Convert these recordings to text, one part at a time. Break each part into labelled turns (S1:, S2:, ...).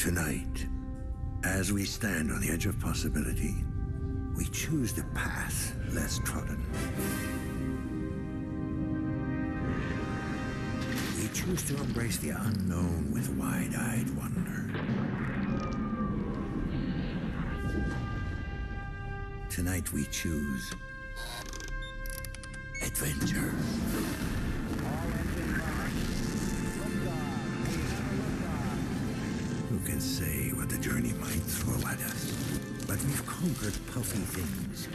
S1: Tonight, as we stand on the edge of possibility, we choose the path less trodden. We choose to embrace the unknown with wide-eyed wonder. Tonight we choose adventure. Who can say what the journey might throw at us? But we've conquered puffy things,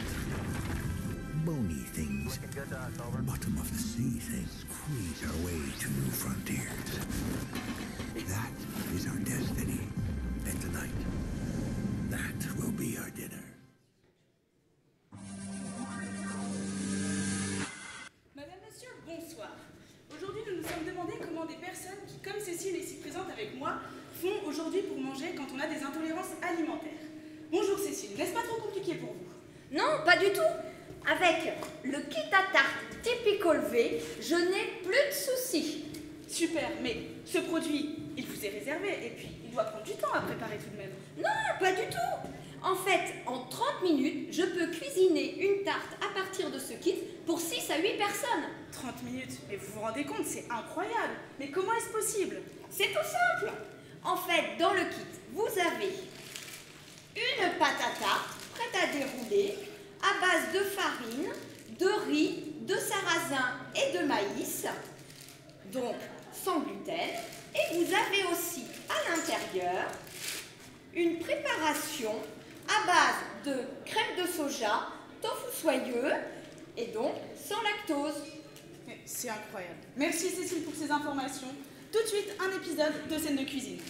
S1: bony things, bottom of the sea things, squeeze our way to new frontiers. That is our destiny. And tonight, that will be our dinner.
S2: Madame, Monsieur, bonsoir. Aujourd'hui, nous nous sommes demandé comment des personnes qui, comme Cécile ici présente avec moi, font aujourd'hui pour manger quand on a des intolérances alimentaires. Bonjour Cécile, n'est-ce pas trop compliqué pour vous?
S3: Non, pas du tout. Avec le kit à tarte Typical V, je n'ai plus de soucis.
S2: Super, mais ce produit, il vous est réservé et puis il doit prendre du temps à préparer tout de même.
S3: Non, pas du tout. En fait, en 30 minutes, je peux cuisiner une tarte à partir de ce kit pour 6 à 8 personnes.
S2: 30 minutes, mais vous vous rendez compte, c'est incroyable. Mais comment est-ce possible?
S3: C'est tout simple. En fait, dans le kit, vous avez une pâte à tarte prête à dérouler à base de farine, de riz, de sarrasin et de maïs, donc sans gluten. Et vous avez aussi à l'intérieur une préparation à base de crème de soja, tofu soyeux et donc sans lactose.
S2: C'est incroyable. Merci Cécile pour ces informations. Tout de suite, un épisode de Scène de cuisine.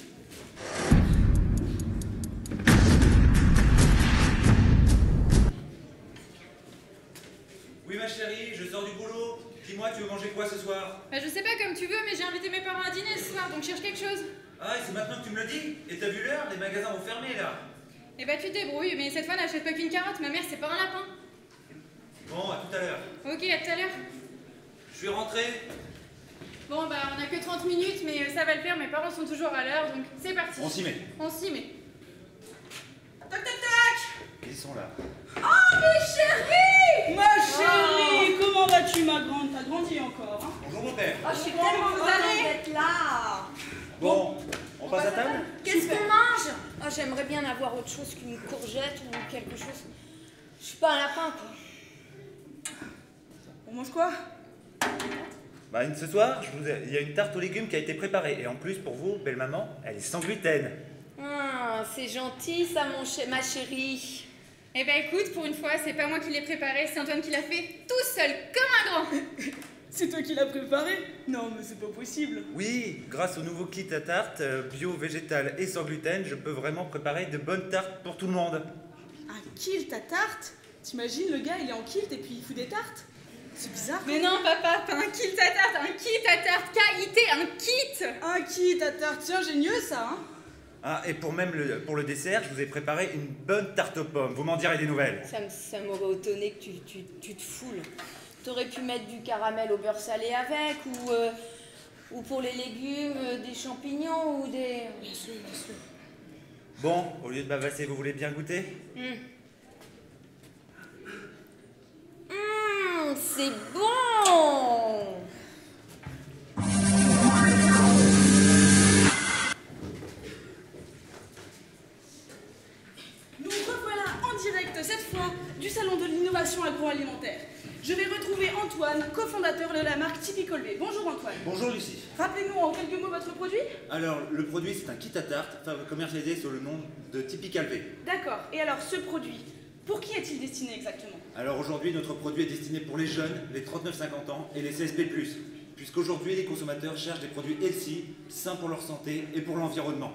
S4: Oui ma chérie, je sors du boulot. Dis-moi, tu veux manger quoi ce soir?
S5: Bah je sais pas comme tu veux, mais j'ai invité mes parents à dîner ce soir, donc cherche quelque chose.
S4: Ah, et c'est maintenant que tu me le dis? Et t'as vu l'heure? Les magasins vont fermer là.
S5: Eh bah tu te débrouilles, mais cette fois n'achète pas qu'une carotte, ma mère c'est pas un lapin.
S4: Bon, à tout à l'heure.
S5: Ok, à tout à l'heure.
S4: Je suis rentré.
S5: Bon bah on a que 30 minutes, mais ça va le faire, mes parents sont toujours à l'heure, donc c'est parti.
S4: On s'y met.
S5: On s'y met.
S2: Tac tac tac!
S4: Ils sont là.
S3: Oh mes chéris!
S2: Ma chérie, comment vas-tu ma grande? T'as grandi encore, hein?
S4: Bonjour mon père.
S3: Oh, je suis tellement heureuse d'être là.
S4: Bon, on passe à table?
S3: Qu'est-ce qu'on mange? Oh, j'aimerais bien avoir autre chose qu'une courgette ou quelque chose. Je suis pas un lapin, quoi.
S2: On mange quoi?
S4: Bah ce soir, il y a une tarte aux légumes qui a été préparée. Et en plus, pour vous, belle maman, elle est sans gluten.
S3: Ah, c'est gentil ça, ma chérie.
S5: Eh bah écoute, pour une fois, c'est pas moi qui l'ai préparé, c'est Antoine qui l'a fait tout seul, comme un grand.
S2: C'est toi qui l'as préparé? Non, mais c'est pas possible.
S4: Oui, grâce au nouveau kit à tarte, bio, végétal et sans gluten, je peux vraiment préparer de bonnes tartes pour tout le monde.
S2: Un kilt à tarte? T'imagines, le gars, il est en kilt et puis il fout des tartes? C'est bizarre.
S5: Mais non papa, pas un kit à tarte, un kit à tarte, K-I-T, un kit.
S2: Un kit à tarte, c'est ingénieux ça, hein?
S4: Ah, et pour pour le dessert, je vous ai préparé une bonne tarte aux pommes. Vous m'en direz des nouvelles.
S3: Ça m'aurait étonné que tu te foules. T'aurais pu mettre du caramel au beurre salé avec, ou pour les légumes, des champignons ou des...
S2: Laisse-le, laisse-le.
S4: Bon, au lieu de bavasser, vous voulez bien goûter?
S3: C'est bon!
S2: Nous revoilà en direct cette fois du salon de l'innovation agroalimentaire. Je vais retrouver Antoine, cofondateur de la marque Typical V. Bonjour Antoine.
S4: Bonjour Lucie.
S2: Rappelez-nous en quelques mots votre produit.
S4: Alors, le produit, c'est un kit à tarte commercialisé sous le nom de Typical V.
S2: D'accord. Et alors, ce produit, pour qui est-il destiné exactement?
S4: Alors aujourd'hui, notre produit est destiné pour les jeunes, les 39-50 ans et les CSP+. Puisqu'aujourd'hui, les consommateurs cherchent des produits healthy, sains pour leur santé et pour l'environnement.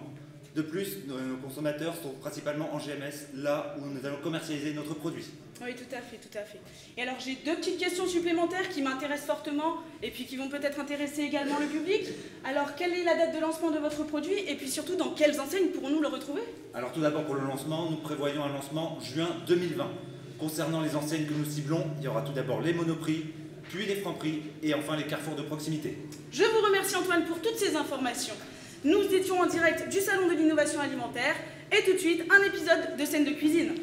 S4: De plus, nos consommateurs sont principalement en GMS, là où nous allons commercialiser notre produit.
S2: Oui, tout à fait, tout à fait. Et alors, j'ai deux petites questions supplémentaires qui m'intéressent fortement et puis qui vont peut-être intéresser également le public. Alors, quelle est la date de lancement de votre produit et puis surtout, dans quelles enseignes pourrons-nous le retrouver?
S4: Alors tout d'abord pour le lancement, nous prévoyons un lancement juin 2020. Concernant les enseignes que nous ciblons, il y aura tout d'abord les Monoprix, puis les Franprix et enfin les carrefours de proximité.
S2: Je vous remercie Antoine pour toutes ces informations. Nous étions en direct du Salon de l'innovation alimentaire et tout de suite un épisode de scène de cuisine.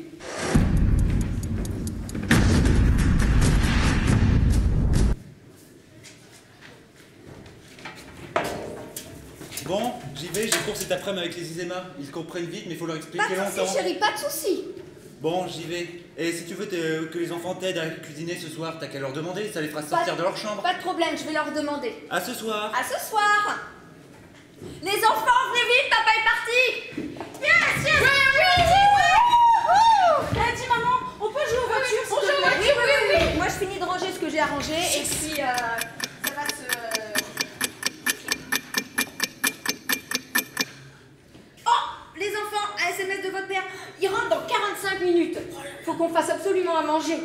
S4: Bon, j'y vais, j'ai cours cet après-midi avec les Iséma. Ils comprennent vite, mais il faut leur expliquer
S3: Pas de
S4: longtemps.
S3: soucis, chérie, pas de soucis.
S4: Bon, j'y vais. Et si tu veux que les enfants t'aident à cuisiner ce soir, t'as qu'à leur demander, ça les fera sortir de leur chambre.
S3: Pas de problème, je vais leur demander.
S4: À ce soir.
S3: À ce soir. Les enfants, venez vite, papa est parti. Yes, yes.
S2: Dis maman, on peut jouer aux voitures s'il te plaît?
S3: Oui. Moi, je finis de ranger ce que j'ai à ranger et puis ça va se... Oh, les enfants, un SMS de votre père. Il rentre dans 45 minutes. Faut qu'on fasse absolument à manger.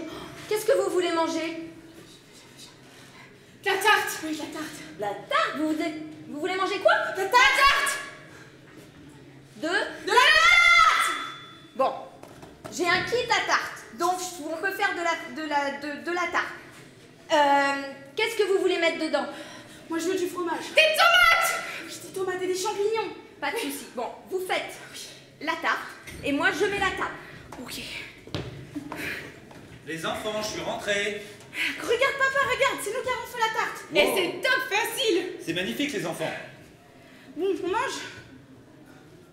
S3: Qu'est-ce que vous voulez manger?
S5: La tarte.
S3: Oui, la tarte. La tarte? Vous voulez manger quoi?
S5: La tarte.
S3: De la tarte. Bon, j'ai un kit à tarte, donc on peut faire de la tarte. Qu'est-ce que vous voulez mettre dedans?
S2: Moi je veux du fromage.
S5: Des tomates.
S2: Oui, des tomates et des champignons.
S3: Pas de soucis. Bon, vous faites la tarte et moi je mets la table.
S2: Ok.
S4: Les enfants, je suis rentré.
S2: Regarde papa, regarde, c'est nous qui avons fait la tarte.
S4: Wow.
S5: Et c'est top facile.
S4: C'est magnifique, les enfants.
S2: Bon, on mange?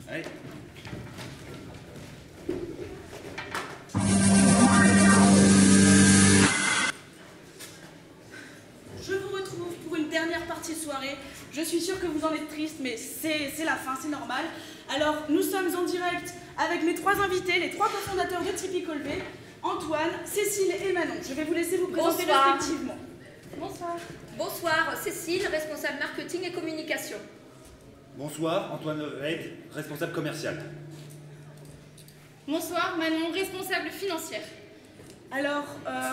S4: Allez.
S2: Je vous retrouve pour une dernière partie de soirée. Je suis sûre que vous en êtes triste, mais c'est la fin, c'est normal. Alors, nous sommes en direct avec mes trois invités, les trois cofondateurs de Typical V, Antoine, Cécile et Manon. Je vais vous laisser vous présenter
S3: Bonsoir.
S2: respectivement.
S5: Bonsoir.
S3: Bonsoir, Cécile, responsable marketing et communication.
S4: Bonsoir, Antoine Reid, responsable commercial.
S5: Bonsoir, Manon, responsable financière.
S2: Alors,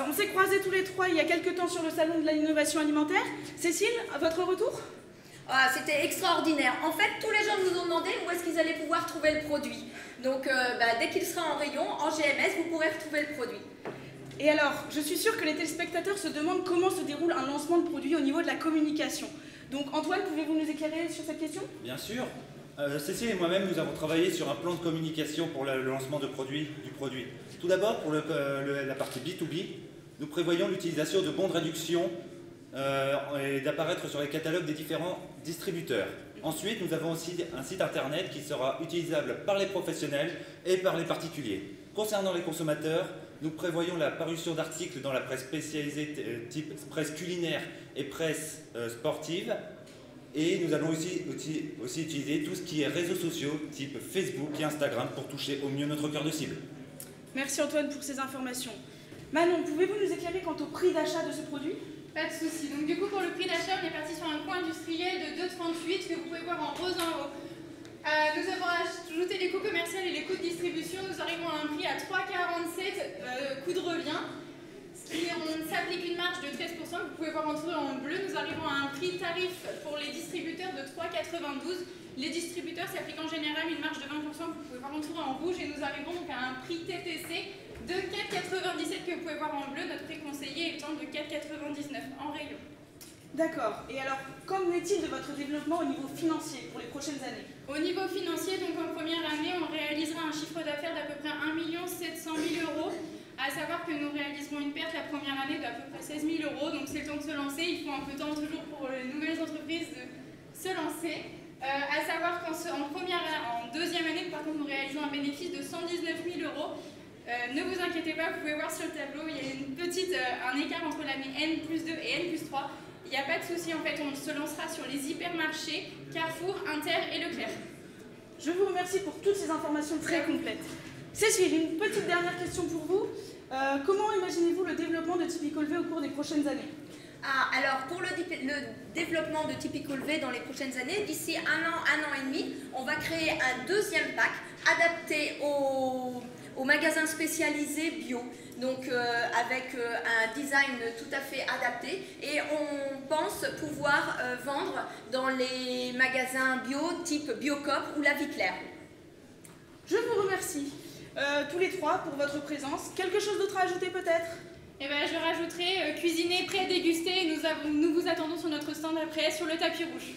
S2: on s'est croisés tous les trois il y a quelques temps sur le salon de l'innovation alimentaire. Cécile, à votre retour?
S3: Ah, c'était extraordinaire. En fait, tous les gens nous ont demandé où est-ce qu'ils allaient pouvoir trouver le produit. Donc, dès qu'il sera en rayon, en GMS, vous pourrez retrouver le produit.
S2: Et alors, je suis sûre que les téléspectateurs se demandent comment se déroule un lancement de produit au niveau de la communication. Donc, Antoine, pouvez-vous nous éclairer sur cette question?
S4: Bien sûr. Cécile et moi-même, nous avons travaillé sur un plan de communication pour le lancement du produit. Tout d'abord, pour la partie B2B, nous prévoyons l'utilisation de bons de réduction et d'apparaître sur les catalogues des différents distributeurs. Ensuite, nous avons aussi un site internet qui sera utilisable par les professionnels et par les particuliers. Concernant les consommateurs, nous prévoyons la parution d'articles dans la presse spécialisée type presse culinaire et presse sportive. Et nous allons aussi utiliser tout ce qui est réseaux sociaux type Facebook et Instagram pour toucher au mieux notre cœur de cible.
S2: Merci Antoine pour ces informations. Manon, pouvez-vous nous éclairer quant au prix d'achat de ce produit?
S5: Pas de souci. Donc du coup, pour le prix d'achat, on est parti sur un coût industriel de 2,38 que vous pouvez voir en rose en haut. Nous avons ajouté les coûts commerciaux et les coûts de distribution. Nous arrivons à un prix à 3,47 coût de revient. On s'applique une marge de 13%, vous pouvez voir en dessous en bleu. Nous arrivons à un prix tarif pour les distributeurs de 3,92. Les distributeurs s'appliquent en général une marge de 20%, vous pouvez voir en dessous en rouge. Et nous arrivons donc à un prix TTC de 4,97 que vous pouvez voir en bleu, notre prix conseillé étant de 4,99 en rayon.
S2: D'accord. Et alors, qu'en est-il de votre développement au niveau financier pour les prochaines années?
S5: Au niveau financier, donc en première année, on réalisera un chiffre d'affaires d'à peu près 1 700 000 €. À savoir que nous réaliserons une perte la première année d'à peu près 16 000 €. Donc c'est le temps de se lancer. Il faut un peu de temps toujours pour les nouvelles entreprises de se lancer. À savoir qu'en deuxième année, par contre, nous réalisons un bénéfice de 119 000 €. Ne vous inquiétez pas, vous pouvez voir sur le tableau, il y a un écart entre l'année N+2 et N+3. Il n'y a pas de souci, en fait, on se lancera sur les hypermarchés, Carrefour, Inter et Leclerc.
S2: Je vous remercie pour toutes ces informations très complètes. Cécile, une petite dernière question pour vous. Comment imaginez-vous le développement de Typical V au cours des prochaines années?
S3: Alors, pour le développement de Typical V dans les prochaines années, d'ici un an et demi, on va créer un deuxième pack adapté aux magasins spécialisés bio, donc avec un design tout à fait adapté, et on pense pouvoir vendre dans les magasins bio type Biocoop ou La Vie Claire.
S2: Je vous remercie tous les trois pour votre présence. Quelque chose d'autre à ajouter peut-être?
S5: Eh ben, je rajouterai cuisiner, prêt à déguster, et nous vous attendons sur notre stand après sur le tapis rouge.